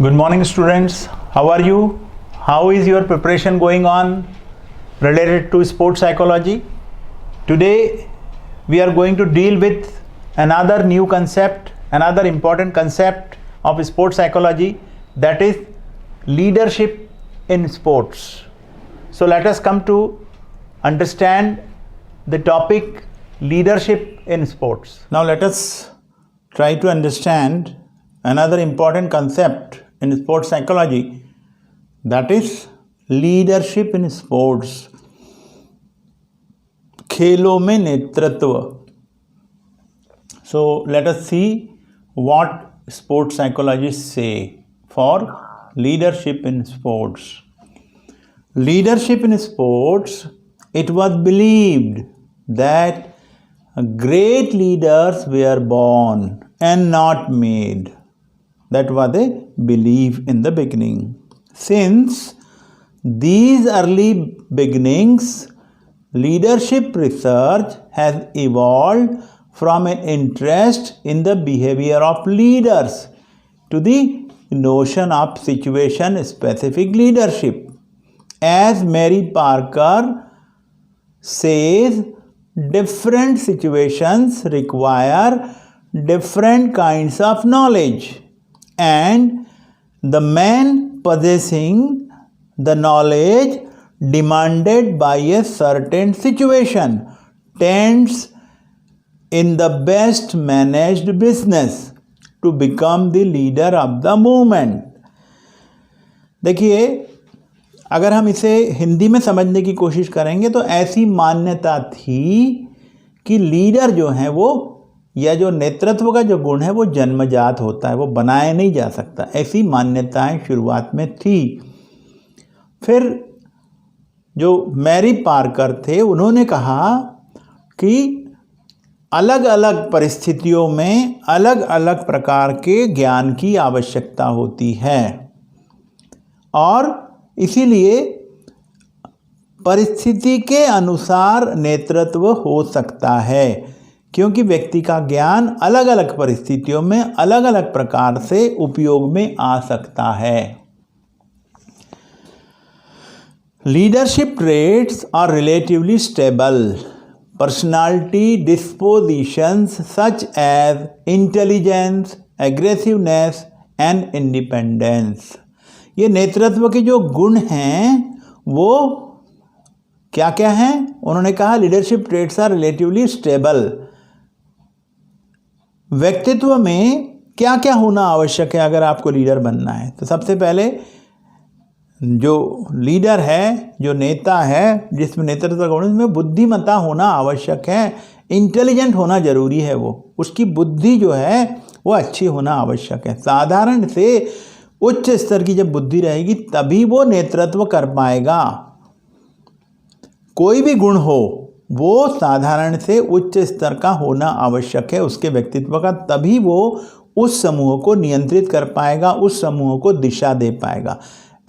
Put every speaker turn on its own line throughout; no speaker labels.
Good morning, students. How are you? How is your preparation going on related to sports psychology? Today, we are going to deal with another new concept, another important concept of sports psychology, that is leadership in sports. So let us come to understand the topic leadership in sports. Now let us try to understand another important concept in sports psychology, that is leadership in sports. खेलों में नेतृत्व. So let us see what sports psychologists say for leadership in sports. Leadership in sports, it was believed that great leaders were born and not made. That was a belief in the beginning. Since these early beginnings, leadership research has evolved from an interest in the behavior of leaders to the notion of situation-specific leadership. As Mary Parker says, different situations require different kinds of knowledge, and the man possessing the knowledge demanded by a certain situation tends in the best managed business to become the leader of the movement. देखिए, अगर हम इसे हिंदी में समझने की कोशिश करेंगे तो ऐसी मान्यता थी कि लीडर जो हैं वो, या जो नेतृत्व का जो गुण है वो जन्मजात होता है, वो बनाया नहीं जा सकता. ऐसी मान्यताएं शुरुआत में थी. फिर जो मैरी पार्कर थे उन्होंने कहा कि अलग अलग परिस्थितियों में अलग अलग प्रकार के ज्ञान की आवश्यकता होती है, और इसीलिए परिस्थिति के अनुसार नेतृत्व हो सकता है, क्योंकि व्यक्ति का ज्ञान अलग अलग परिस्थितियों में अलग अलग प्रकार से उपयोग में आ सकता है. Leadership traits are relatively stable personality dispositions such as intelligence, aggressiveness and independence. ये नेतृत्व के जो गुण हैं वो क्या क्या हैं? उन्होंने कहा leadership traits are relatively stable. व्यक्तित्व में क्या क्या होना आवश्यक है अगर आपको लीडर बनना है? तो सबसे पहले जो लीडर है, जो नेता है, जिसमें नेतृत्व का गुण, उसमें बुद्धिमत्ता होना आवश्यक है. इंटेलिजेंट होना जरूरी है. वो उसकी बुद्धि जो है वो अच्छी होना आवश्यक है. साधारण से उच्च स्तर की जब बुद्धि रहेगी तभी वो नेतृत्व कर पाएगा. कोई भी गुण हो वो साधारण से उच्च स्तर का होना आवश्यक है उसके व्यक्तित्व का, तभी वो उस समूह को नियंत्रित कर पाएगा, उस समूह को दिशा दे पाएगा.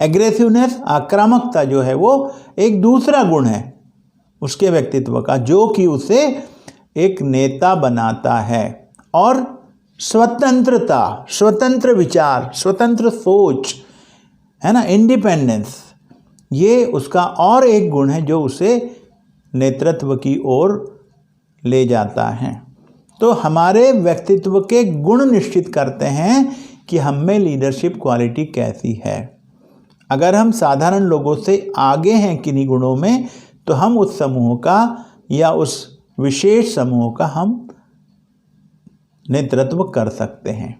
एग्रेसिवनेस, आक्रामकता जो है वो एक दूसरा गुण है उसके व्यक्तित्व का, जो कि उसे एक नेता बनाता है. और स्वतंत्रता, स्वतंत्र विचार, स्वतंत्र सोच है ना, इंडिपेंडेंस, ये उसका और एक गुण है जो उसे नेतृत्व की ओर ले जाता है. तो हमारे व्यक्तित्व के गुण निश्चित करते हैं कि हम में लीडरशिप क्वालिटी कैसी है. अगर हम साधारण लोगों से आगे हैं किन्हीं गुणों में, तो हम उस समूह का या उस विशेष समूह का हम नेतृत्व कर सकते हैं.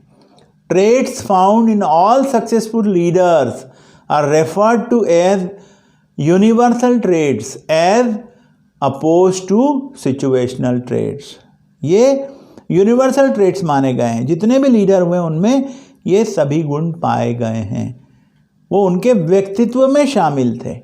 Traits found in all successful leaders are referred to as universal traits as opposed to situational traits. ये यूनिवर्सल ट्रेट्स माने गए हैं. जितने भी लीडर हुए उनमें ये सभी गुण पाए गए हैं, वो उनके व्यक्तित्व में शामिल थे.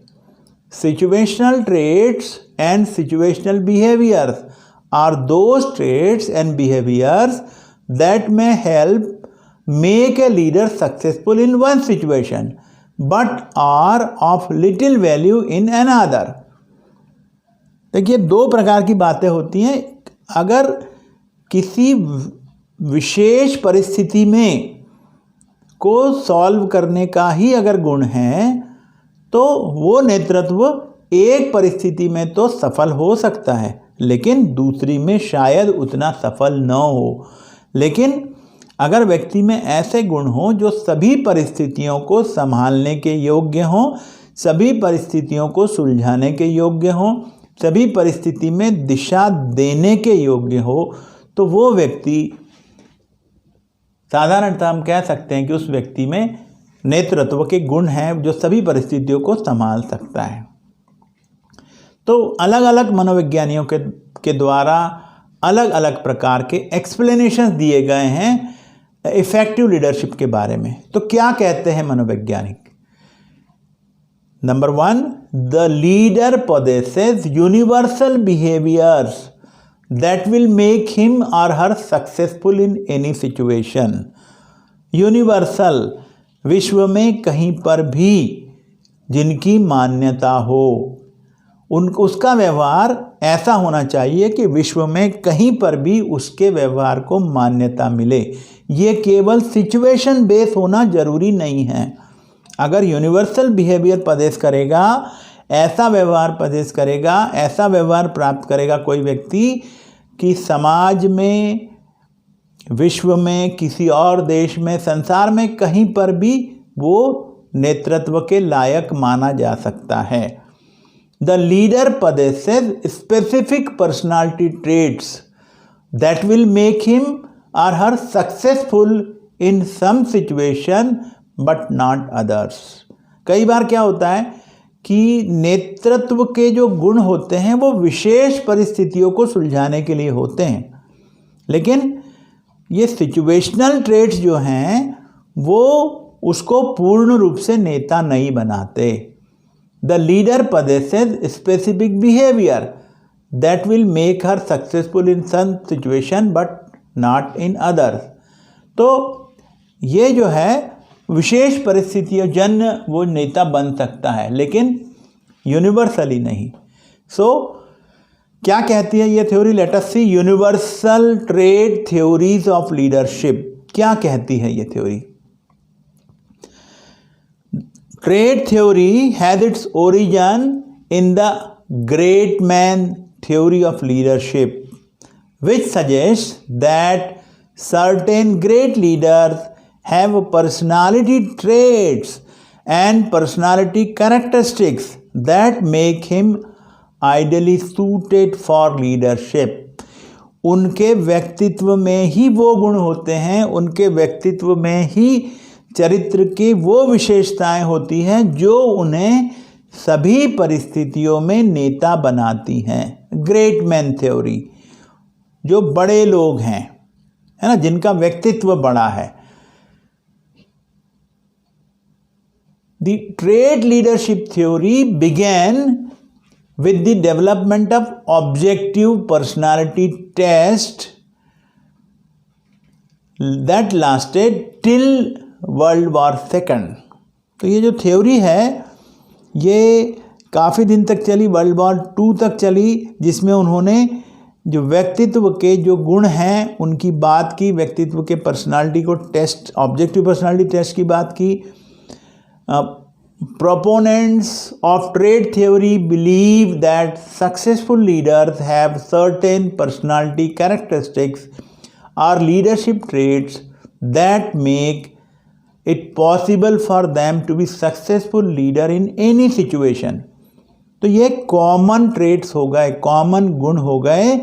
Situational traits and situational behaviours are those traits and behaviours that may help make a leader successful in one situation but are of little value in another. देखिए, दो प्रकार की बातें होती हैं. अगर किसी विशेष परिस्थिति में को सॉल्व करने का ही अगर गुण है तो वो नेतृत्व एक परिस्थिति में तो सफल हो सकता है, लेकिन दूसरी में शायद उतना सफल न हो। लेकिन अगर व्यक्ति में ऐसे गुण हों जो सभी परिस्थितियों को संभालने के योग्य हों, सभी परिस्थितियों को सुलझाने के योग्य हों, सभी परिस्थिति में दिशा देने के योग्य हो, तो वो व्यक्ति साधारणतः हम कह सकते हैं कि उस व्यक्ति में नेतृत्व के गुण हैं जो सभी परिस्थितियों को संभाल सकता है। तो अलग अलग मनोविज्ञानियों के द्वारा अलग अलग प्रकार के एक्सप्लेनेशंस दिए गए हैं इफेक्टिव लीडरशिप के बारे में। तो क्या कहते हैं मनोवैज्ञानिक? Number 1, the leader possesses universal behaviours that will make him or her successful in any situation। Universal, विश्व में कहीं पर भी जिनकी मान्यता हो, उसका व्यवहार ऐसा होना चाहिए कि विश्व में कहीं पर भी उसके व्यवहार को मान्यता मिले। ये केवल सिचुएशन बेस होना जरूरी नहीं है। अगर यूनिवर्सल बिहेवियर पदेश करेगा, ऐसा व्यवहार पदेश करेगा, ऐसा व्यवहार प्राप्त करेगा कोई व्यक्ति कि समाज में, विश्व में, किसी और देश में, संसार में कहीं पर भी वो नेतृत्व के लायक माना जा सकता है। The leader possesses specific personality traits that will make him or her successful in some situation but not others। कई बार क्या होता है कि नेतृत्व के जो गुण होते हैं वो विशेष परिस्थितियों को सुलझाने के लिए होते हैं, लेकिन ये सिचुएशनल ट्रेट्स जो हैं वो उसको पूर्ण रूप से नेता नहीं बनाते। The leader possesses specific behavior that will make her successful in some situation but not in others। तो ये जो है विशेष परिस्थितियों जन्य वो नेता बन सकता है, लेकिन यूनिवर्सली नहीं। सो क्या कहती है ये theory? Let us see universal trait theories of leadership. क्या कहती है ये theory? Trait theory has its origin in the great man theory of leadership, which suggests that certain great leaders have personality traits and personality characteristics that make him ideally suited for leadership। उनके व्यक्तित्व में ही वो गुण होते हैं, उनके व्यक्तित्व में ही चरित्र की वो विशेषताएं होती हैं जो उन्हें सभी परिस्थितियों में नेता बनाती हैं। ग्रेट मैन थ्योरी, जो बड़े लोग हैं, है ना, जिनका व्यक्तित्व बड़ा है। The trait leadership theory began with the development of objective personality test that lasted till world war second. तो ये जो थ्योरी है ये काफ़ी दिन तक चली, वर्ल्ड वॉर 2 तक चली, जिसमें उन्होंने जो व्यक्तित्व के जो गुण हैं उनकी बात की, व्यक्तित्व के पर्सनालिटी को टेस्ट, ऑब्जेक्टिव पर्सनालिटी टेस्ट की बात की। Proponents of trait theory believe that successful leaders have certain personality characteristics or leadership traits that make it possible for them to be successful leader in any situation। तो ये common traits हो गए, common गुण हो गए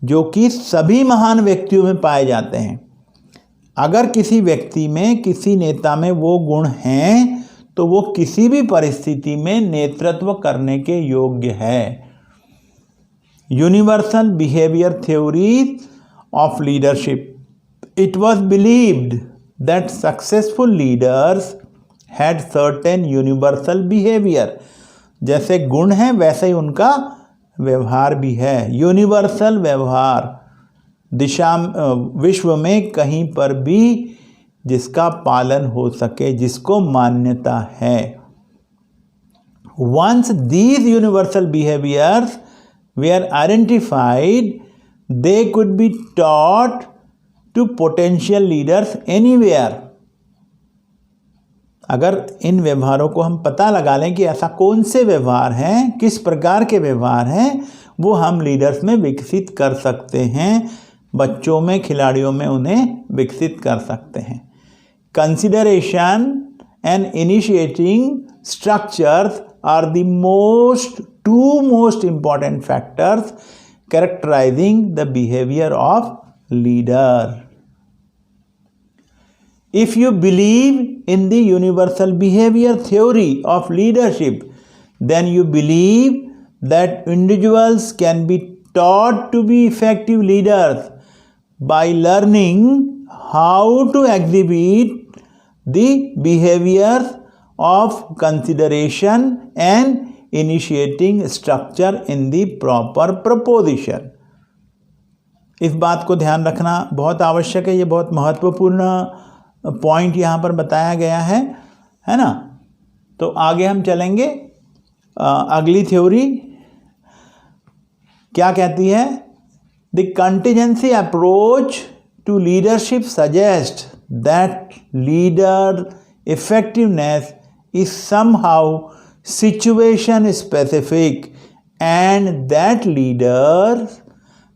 जो कि सभी महान व्यक्तियों में पाए जाते हैं। अगर किसी व्यक्ति में, किसी नेता में वो गुण हैं तो वो किसी भी परिस्थिति में नेतृत्व करने के योग्य है। Universal behaviour theory of leadership, it was believed that successful leaders had certain universal behaviour. जैसे गुण हैं वैसे ही उनका व्यवहार भी है। यूनिवर्सल व्यवहार, दिशा, विश्व में कहीं पर भी जिसका पालन हो सके, जिसको मान्यता है। Once these universal behaviors were identified, they could be taught to potential leaders anywhere। अगर इन व्यवहारों को हम पता लगा लें कि ऐसा कौन से व्यवहार हैं, किस प्रकार के व्यवहार हैं, वो हम लीडर्स में विकसित कर सकते हैं, बच्चों में, खिलाड़ियों में उन्हें विकसित कर सकते हैं। Consideration and initiating structures are the two most important factors characterizing the behavior of leader. If you believe in the universal behavior theory of leadership, then you believe that individuals can be taught to be effective leaders by learning how to exhibit the behaviors of consideration and initiating structure in the proper proposition. इस बात को ध्यान रखना बहुत आवश्यक है, ये बहुत महत्वपूर्ण पॉइंट यहाँ पर बताया गया है ना। तो आगे हम चलेंगे। अगली थ्योरी क्या कहती है? The contingency approach to leadership suggest that leader effectiveness is somehow situation specific and that leaders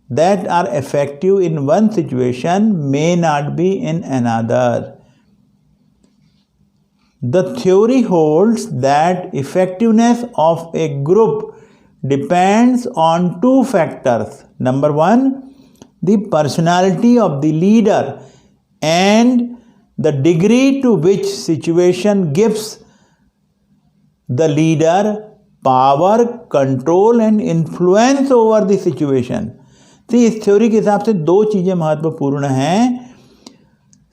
that are effective in one situation may not be in another. The theory holds that effectiveness of a group depends on two factors. Number one, the personality of the leader and the degree to which situation gives the leader power, control and influence over the situation. तो इस theory के हिसाब से दो चीज़ें महत्वपूर्ण हैं।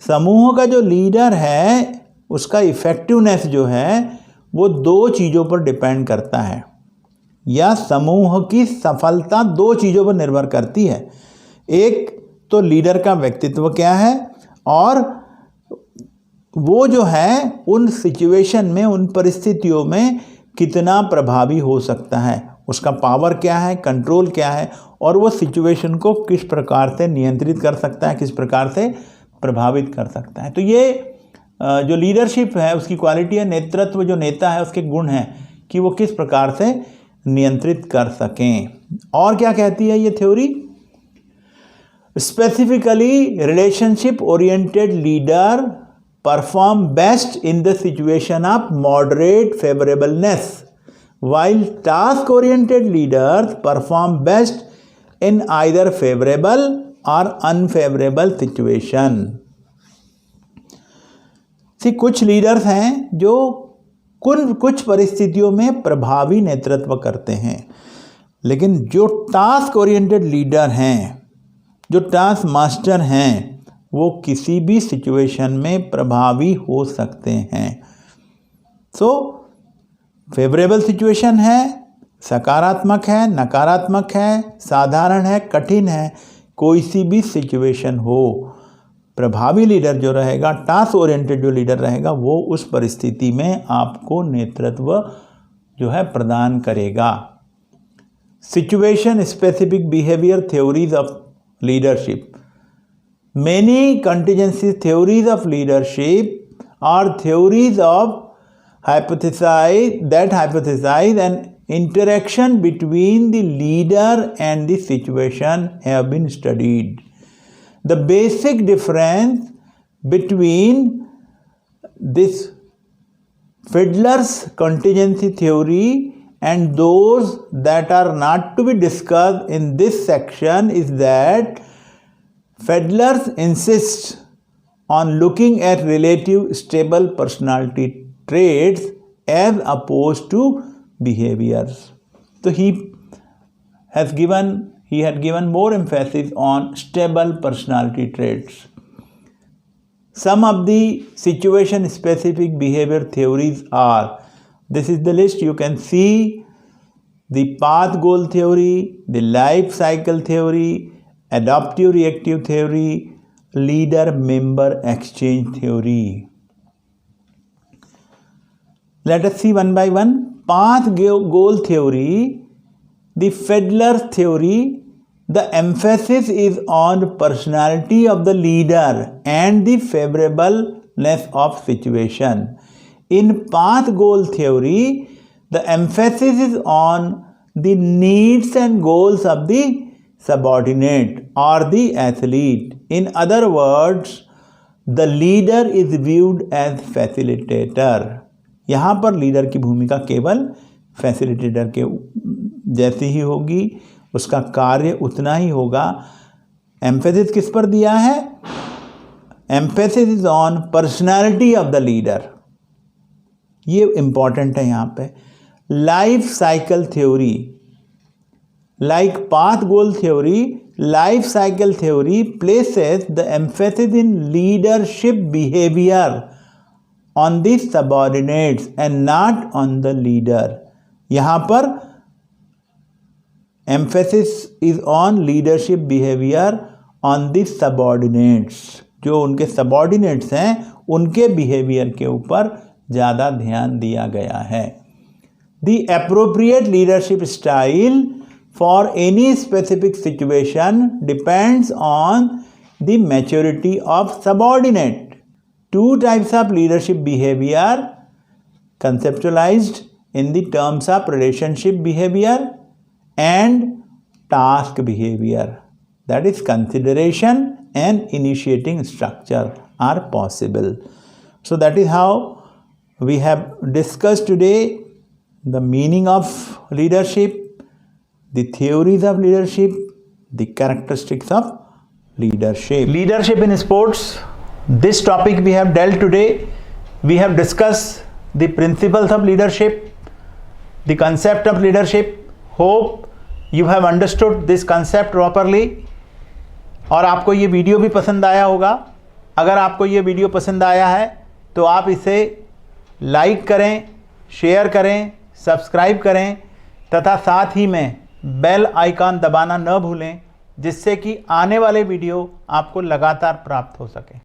समूह का जो लीडर है उसका इफेक्टिवनेस जो है वो दो चीज़ों पर डिपेंड करता है, या समूह की सफलता दो चीज़ों पर निर्भर करती है। एक तो लीडर का व्यक्तित्व क्या है, और वो जो है उन सिचुएशन में, उन परिस्थितियों में कितना प्रभावी हो सकता है, उसका पावर क्या है, कंट्रोल क्या है, और वो सिचुएशन को किस प्रकार से नियंत्रित कर सकता है, किस प्रकार से प्रभावित कर सकता है। तो ये जो लीडरशिप है उसकी क्वालिटी है, नेतृत्व जो नेता है उसके गुण हैं कि वो किस प्रकार से नियंत्रित कर सकें। और क्या कहती है ये theory? Specifically relationship oriented leader perform best in the situation of moderate favorableness, while task-oriented leaders perform best in either favorable or unfavorable situation. कुछ लीडर्स हैं जो कुछ परिस्थितियों में प्रभावी नेतृत्व करते हैं, लेकिन जो टास्क ओरिएंटेड लीडर हैं, जो टास्क मास्टर हैं, वो किसी भी सिचुएशन में प्रभावी हो सकते हैं। सो फेवरेबल सिचुएशन है, सकारात्मक है, नकारात्मक है, साधारण है, कठिन है, कोई सी भी सिचुएशन हो, प्रभावी लीडर जो रहेगा, टास्क ओरिएंटेड जो लीडर रहेगा, वो उस परिस्थिति में आपको नेतृत्व जो है प्रदान करेगा। Situation specific behaviour theories of leadership. Many contingency theories of leadership are theories of hypothesize an interaction between the leader and the situation have been studied. The basic difference between this Fiedler's contingency theory and those that are not to be discussed in this section is that Fiedler insists on looking at relative stable personality traits as opposed to behaviors. So he had given more emphasis on stable personality traits. Some of the situation specific behavior theories are, this is the list, you can see the path goal theory, the life cycle theory, adaptive reactive theory, leader member exchange theory. Let us see one by one. Path goal theory, the Fiedler theory, the emphasis is on personality of the leader and the favorableness of situation. In path goal theory, the emphasis is on the needs and goals of the subordinate or the athlete. In other words, the leader is viewed as facilitator. यहाँ पर leader की भूमिका केवल facilitator के जैसी ही होगी, उसका कार्य उतना ही होगा। एम्फेसिस किस पर दिया है? Emphasis is on personality of the leader. ये इंपॉर्टेंट है यहाँ पे। Life cycle theory, like path goal theory, life cycle theory places the emphasis in leadership behaviour on the subordinates and not on the leader. यहाँ पर emphasis is on leadership behaviour on the subordinates, जो उनके subordinates हैं उनके behaviour के ऊपर ज़्यादा ध्यान दिया गया है। The appropriate leadership style for any specific situation depends on the maturity of subordinate. Two types of leadership behaviour conceptualized in the terms of relationship behavior and task behavior, that is consideration and initiating structure are possible. So that is how we have discussed today the meaning of leadership, the theories of leadership, the characteristics of leadership. Leadership in sports, this topic we have dealt today. We have discussed the principles of leadership, the concept of leadership. Hope you have understood this concept properly. और आपको ये video भी पसंद आया होगा। अगर आपको ये वीडियो पसंद आया है तो आप इसे लाइक करें, शेयर करें, सब्सक्राइब करें तथा साथ ही में बेल आइकन दबाना न भूलें, जिससे कि आने वाले वीडियो आपको लगातार प्राप्त हो सके।